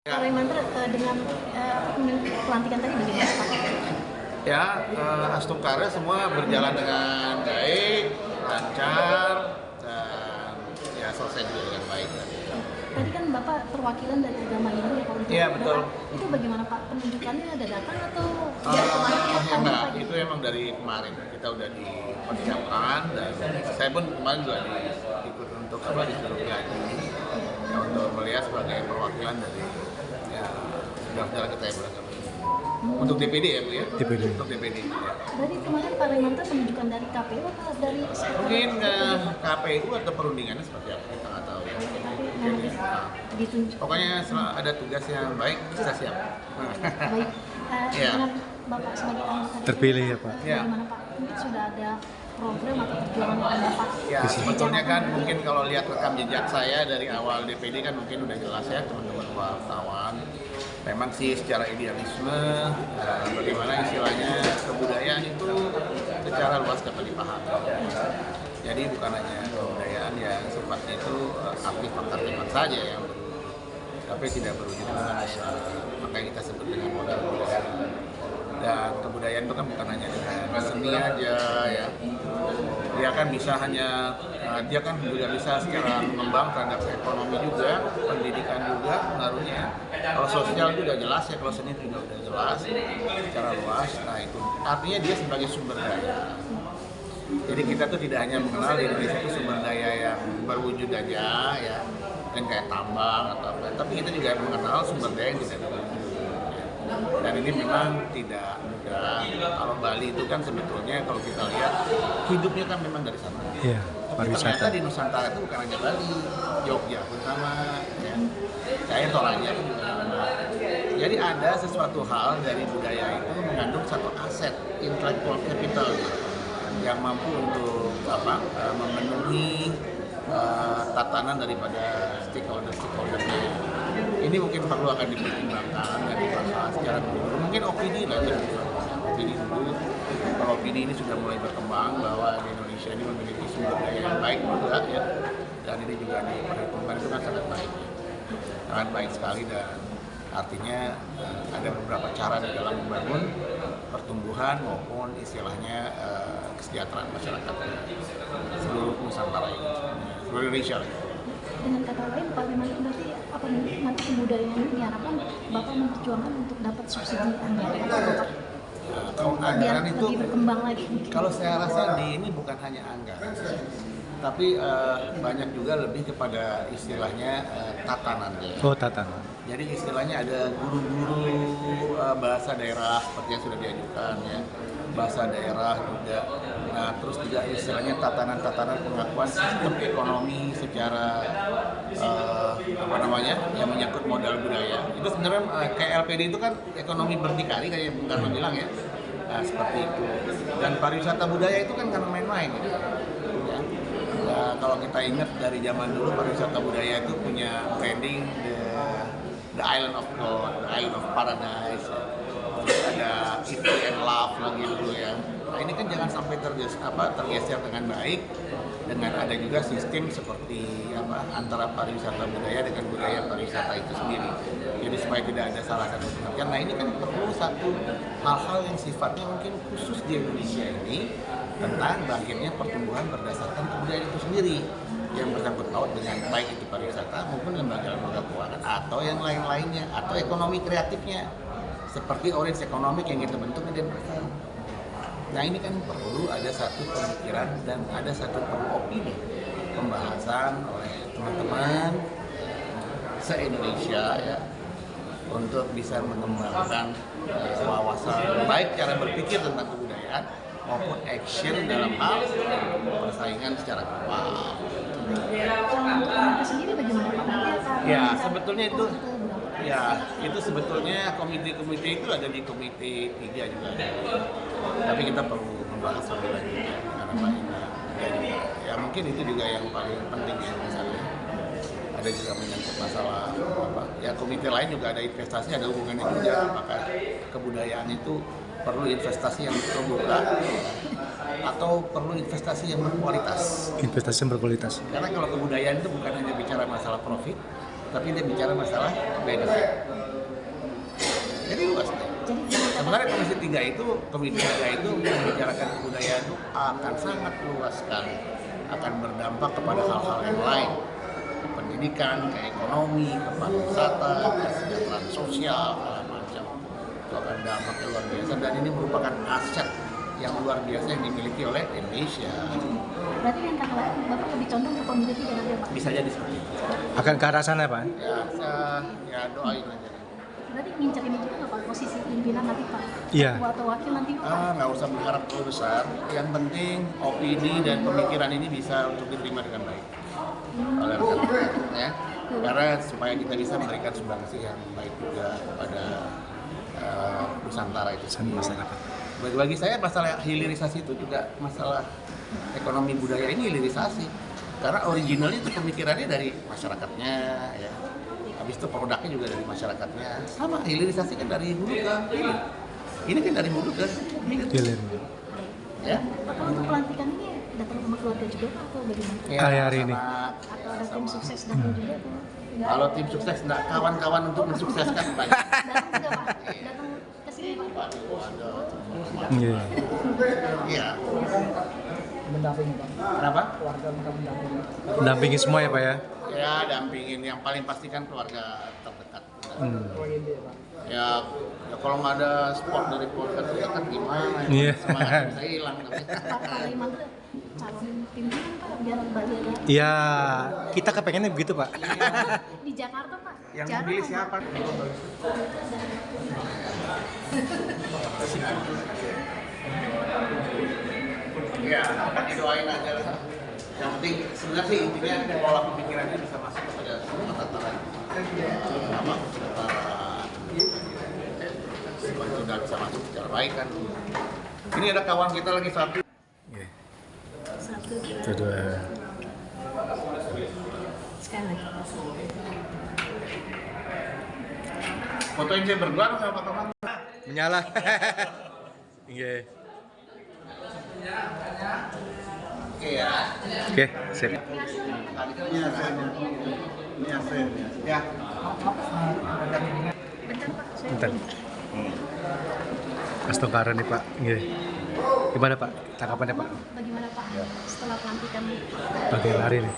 Pak Raymantra, dengan pelantikan tadi bagaimana Pak? Ya, Astungkara semua berjalan dengan baik, lancar, dan ya selesai juga dengan baik. Tadi kan Bapak perwakilan dari agama Hindu ya Pak? Iya, betul. Itu bagaimana Pak? Penunjukannya dadakan atau Enggak, itu emang dari kemarin kita udah dipersiapkan dan saya pun kemarin juga ikut untuk disuruh gaji ya, untuk melihat sebagai perwakilan dari ya saudara kita yang beragama. Untuk DPD ya Bu ya? DPD. Untuk DPD ya. Dari kemarin Pak Raymantra penunjukan dari KPU atau dari Mungkin KPU atau perundingannya seperti apa kita nggak tahu ya. tapi Mungkin, memang ya. ditunjuk. Pokoknya ada tugas yang baik, kita siap. Baik. Iya. Dengan Bapak sebagai anggota Terpilih ya Pak. Iya. bagaimana Pak? Mungkin sudah ada program atau perjuangan yang Bapak Ya, Bisa. sebetulnya kan mungkin kalau lihat rekam jejak saya dari awal DPD kan mungkin udah jelas ya teman-teman wartawan. Memang sih secara idealisme, bagaimana istilahnya kebudayaan itu secara luas dapat dipahami. Jadi bukan hanya kebudayaan yang sifatnya itu aktif aktif saja yang tapi tidak berwujud Indonesia. Makanya kita sebut dengan modal budaya. Dan kebudayaan itu kan bukan hanya dengan seni aja ya. Dia kan bisa dia kan juga bisa secara mengembang terhadap ekonomi juga, pendidikan juga pengaruhnya. Kalau sosial itu udah jelas ya, kalau seni juga udah jelas secara luas. Nah itu artinya dia sebagai sumber daya. Jadi kita tuh tidak hanya mengenal di Indonesia itu sumber daya yang berwujud aja ya, kan kayak tambang atau apa, tapi kita juga mengenal sumber daya yang tidak berwujud. Dan ini memang tidak mudah. Kalau Bali itu kan sebetulnya kalau kita lihat hidupnya kan memang dari sana. Iya, Tapi ternyata pariwisata. di Nusantara itu bukan hanya Bali, Jogja pun sama, ya. Saya Toraja pun juga sama. Jadi ada sesuatu hal dari budaya itu mengandung satu aset intellectual capital yang mampu untuk memenuhi tatanan daripada stakeholder-nya. Ini mungkin perlu akan dipertimbangkan dan dibahas secara menyeluruh. Mungkin opini lah ya, opini dulu. Kalau opini ini sudah mulai berkembang bahwa di Indonesia ini memiliki sumber daya yang baik juga ya, dan ini juga diperhitungkan itu kan sangat baik, ya. Sangat baik sekali dan artinya ada beberapa cara di dalam membangun pertumbuhan maupun istilahnya kesejahteraan masyarakat seluruh Nusantara ini, seluruh Indonesia. Dengan kata lain Pak Raymantra berarti apa nanti kebudayaan ini diharapkan Bapak memperjuangkan untuk dapat subsidi anggaran atau Bapak Kalau biar anggaran itu, lebih berkembang lagi. kalau saya rasa ini bukan hanya anggaran, tapi banyak juga lebih kepada istilahnya tatanan ya. Oh, tatanan. Jadi istilahnya ada guru-guru bahasa daerah seperti yang sudah diajukan ya, bahasa daerah juga. Nah terus juga istilahnya tatanan-tatanan pengakuan sistem ekonomi secara yang menyangkut modal budaya. Itu sebenarnya kayak LPD itu kan ekonomi berdikari kayak Bung Karno bilang ya. Nah, seperti itu. Dan pariwisata budaya itu kan karena main-main gitu. Ya. Nah, kalau kita ingat dari zaman dulu pariwisata budaya itu punya branding the Island of God, the Island of Paradise. Terus ada Eat and Love lagi dulu ya. Nah ini kan jangan sampai tergeser dengan baik dengan ada juga sistem seperti antara pariwisata budaya dengan budaya pariwisata itu sendiri. Jadi supaya tidak ada salah satu pengertian. Nah ini kan perlu satu hal-hal yang sifatnya mungkin khusus di Indonesia ini tentang bangkitnya pertumbuhan berdasarkan kebudayaan itu sendiri yang bersangkut paut dengan baik itu pariwisata maupun lembaga-lembaga keuangan atau yang lain-lainnya atau ekonomi kreatifnya seperti orange economic yang kita bentuk di Denpasar. Nah ini kan perlu ada satu pemikiran dan ada satu opini pembahasan oleh teman-teman se-Indonesia ya untuk bisa mengembangkan wawasan baik cara berpikir tentang kebudayaan maupun action dalam hal persaingan secara global. Kalau untuk komite sendiri bagaimana Pak? Ya sebetulnya itu sebetulnya komite-komite itu ada di komite 3 juga ada. Tapi kita perlu membahas lebih lanjut ya karena banyak ya mungkin itu juga yang paling penting ya misalnya ada juga menyangkut masalah ya komite lain juga ada investasi ada hubungannya juga apakah kebudayaan itu perlu investasi yang terbuka atau perlu investasi yang berkualitas. Investasi yang berkualitas. Karena kalau kebudayaan itu bukan hanya bicara masalah profit, tapi dia bicara masalah benefit. Jadi luas deh. Sebenarnya Komisi 3 itu membicarakan kebudayaan itu akan sangat luas sekali, akan berdampak kepada hal-hal yang lain, ke pendidikan, ke ekonomi, ke pariwisata, ke kesejahteraan sosial, segala macam. Itu akan dampaknya luar biasa dan ini merupakan aset yang luar biasa yang dimiliki oleh Indonesia. Berarti yang kata Bapak lebih condong ke Komisi 3 nanti Pak? Bisa jadi seperti itu. Akan ke arah sana Pak? Ya doain aja. Berarti ngincer ini juga nggak Pak posisi pimpinan nanti Pak? Iya. Ketua atau wakil nanti Pak? Nggak usah berharap terlalu besar. Yang penting opini dan pemikiran ini bisa untuk diterima dengan baik oleh rekan-rekan, ya. Karena supaya kita bisa memberikan sumbangsi yang baik juga kepada Nusantara itu sendiri. Masyarakat. Bagi saya masalah hilirisasi itu juga masalah ekonomi budaya ini hilirisasi. Karena originalnya itu pemikirannya dari masyarakatnya, ya. Habis itu produknya juga dari masyarakatnya. Sama, hilirisasi kan dari hulu ke hilir. Ini kan dari hulu ke hilir. Hilir. Ya. Apa untuk pelantikan ini datang sama keluarga juga Pak atau bagaimana? Ya, Hari ini. Atau ada tim sukses datang juga atau? Kalau tim sukses, enggak, kawan-kawan untuk mensukseskan banyak. Datang juga Pak? Datang ke sini Pak? Iya. Iya. Mendampingi Pak. Kenapa? Keluarga minta mendampingi. Dampingi semua ya Pak ya? Ya, dampingin. Yang paling pasti kan keluarga terdekat. Poin dia Pak. Ya kalau nggak ada support dari keluarga terdekat gimana? Iya. Semangatnya bisa hilang. Pak Pariman tuh calon pimpinan Pak biar Bali ada Iya, kita kepengennya begitu Pak. di Jakarta Pak. Yang Jarang, memilih Pak. siapa? Ya, didoain aja lah. Yang penting sebenarnya sih intinya pola pemikirannya bisa masuk kepada semua tataran. Apa? Tataran. Semua itu udah bisa masuk secara baik kan. Ini ada kawan kita lagi satu. Satu. Itu dua. Sekali lagi. Fotoin saya berdua sama Pak Tomang. Menyala. Iya. Oke ya. Oke, sip. Tadi kan ini hasilnya. Ya. Bentar Pak, saya Bentar. belum. Mas Tokara nih Pak. Iya. Gimana Pak? Tanggapannya Pak? Bagaimana Pak setelah pelantikan? Oke, hari nih.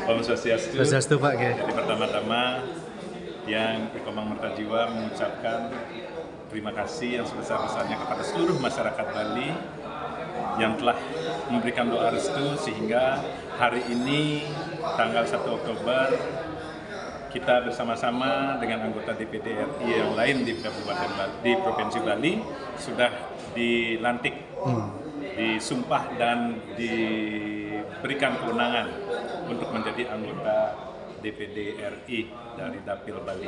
Om Swastiastu. Swastiastu Pak. Iya. Jadi pertama-tama yang Ikomang Mertajiwa mengucapkan terima kasih yang sebesar-besarnya kepada seluruh masyarakat Bali yang telah memberikan doa restu sehingga hari ini tanggal 1 Oktober kita bersama-sama dengan anggota DPD RI yang lain di Kabupaten Bali, di Provinsi Bali sudah dilantik, disumpah dan diberikan kewenangan untuk menjadi anggota DPD RI dari Dapil Bali.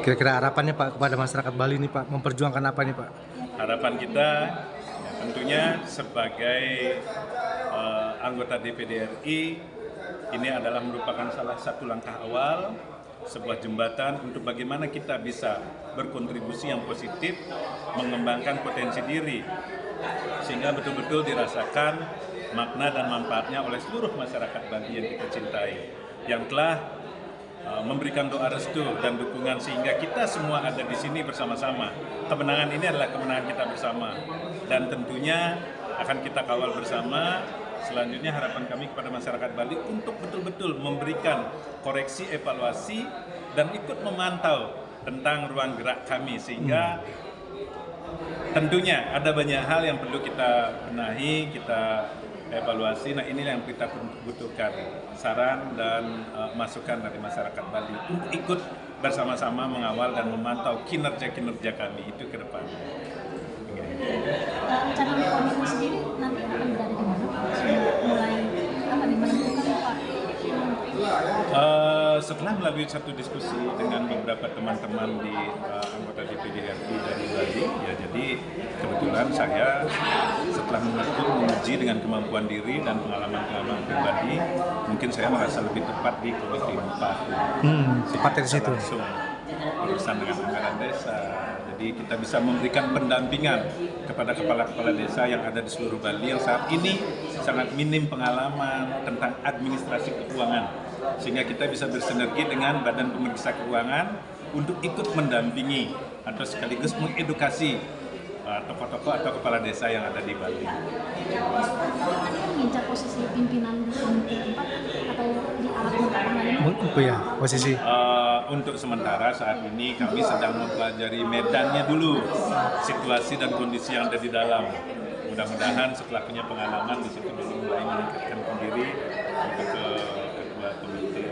Kira-kira harapannya Pak kepada masyarakat Bali nih Pak, memperjuangkan apa nih Pak? Harapan kita ya, tentunya sebagai anggota DPD RI ini adalah merupakan salah satu langkah awal, sebuah jembatan untuk bagaimana kita bisa berkontribusi yang positif, mengembangkan potensi diri, sehingga betul-betul dirasakan makna dan manfaatnya oleh seluruh masyarakat Bali yang kita cintai, yang telah memberikan doa restu dan dukungan sehingga kita semua ada di sini bersama-sama. Kemenangan ini adalah kemenangan kita bersama dan tentunya akan kita kawal bersama. Selanjutnya harapan kami kepada masyarakat Bali untuk betul-betul memberikan koreksi, evaluasi dan ikut memantau tentang ruang gerak kami sehingga tentunya ada banyak hal yang perlu kita benahi, kita evaluasi. Nah, inilah yang kita butuhkan, saran dan masukan dari masyarakat Bali untuk ikut bersama-sama mengawal dan memantau kinerja-kinerja kami itu ke depan. Rencana komitmen sendiri nanti akan berada di mana Pak? Sudah mulai menentukan Pak? Setelah melalui satu diskusi dengan beberapa teman-teman di anggota DPD RI dari Bali, ya jadi kebetulan saya setelah menguji dengan kemampuan diri dan pengalaman-pengalaman pribadi, mungkin saya merasa lebih tepat di Komisi 4. Tepat di situ. Langsung berurusan dengan anggaran desa. Jadi kita bisa memberikan pendampingan kepada kepala-kepala desa yang ada di seluruh Bali yang saat ini sangat minim pengalaman tentang administrasi keuangan. sehingga kita bisa bersinergi dengan Badan Pemeriksa Keuangan untuk ikut mendampingi atau sekaligus mengedukasi tokoh-tokoh atau kepala desa yang ada di Bali. Tadi kan ngincar posisi pimpinan di Komite 4 atau di alat pengawalan ini? Oh ya, posisi. Untuk sementara saat ini kami sedang mempelajari medannya dulu, situasi dan kondisi yang ada di dalam. Mudah-mudahan setelah punya pengalaman di situ dulu mulai meningkatkan diri untuk ke ketua komite.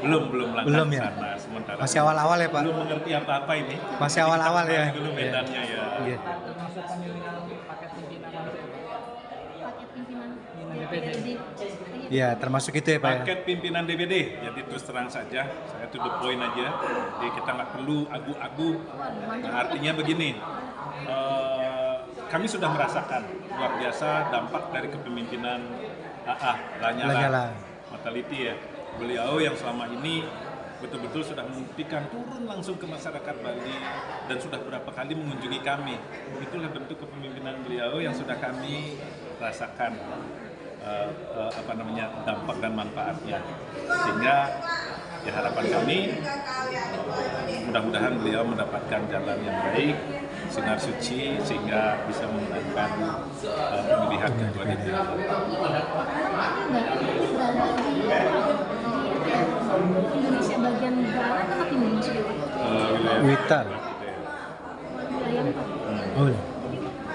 Belum langkah Belum ke ya? sana sementara. Masih awal-awal ya, Pak? Belum mengerti apa-apa ini. Masih awal-awal ya? Dulu medannya ya. Iya. Termasuk pemilihan paket pimpinan nanti ya, Pak. Paket pimpinan DPD. Iya, termasuk itu ya, Pak ya. Paket pimpinan DPD, jadi terus terang saja, saya to the point aja. Jadi kita nggak perlu agu-agu. Nah, artinya begini, kami sudah merasakan luar biasa dampak dari kepemimpinan Lanyala Lanyala. Mataliti ya. Beliau yang selama ini betul-betul sudah membuktikan turun langsung ke masyarakat Bali dan sudah berapa kali mengunjungi kami. Itulah bentuk kepemimpinan beliau yang sudah kami rasakan dampak dan manfaatnya. Sehingga ya harapan kami mudah-mudahan beliau mendapatkan jalan yang baik, sinar suci sehingga bisa memenangkan pemilihan ketua DPD. Indonesia bagian barat atau timur maksudnya Pak? Wita. Wilayah 4. Oh, iya.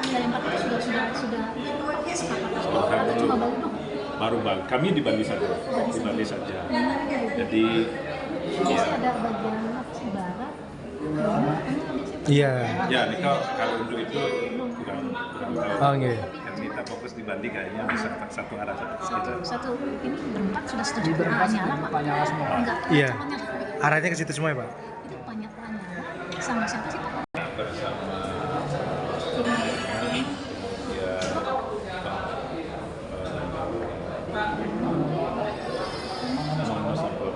Wilayah 4 itu sudah sepakat atau cuma Bali dong? Baru Bali. Kami di Bali saja. Di Bali saja. Jadi Biasanya ada bagian apa sih barat? Iya. ya ini kalau untuk itu kurang tahu. Oh, iya. Yang kita fokus di Bali kayaknya bisa satu arah saja. Satu ini berempat sudah setuju. Di berempat Lanyala, Pak. Pak Nyala semua. Enggak. Iya. Lanyala. Arahnya ke situ semua ya, Pak? Itu banyak Lanyala sama siapa sih Pak? Bersama ya Nomor satu.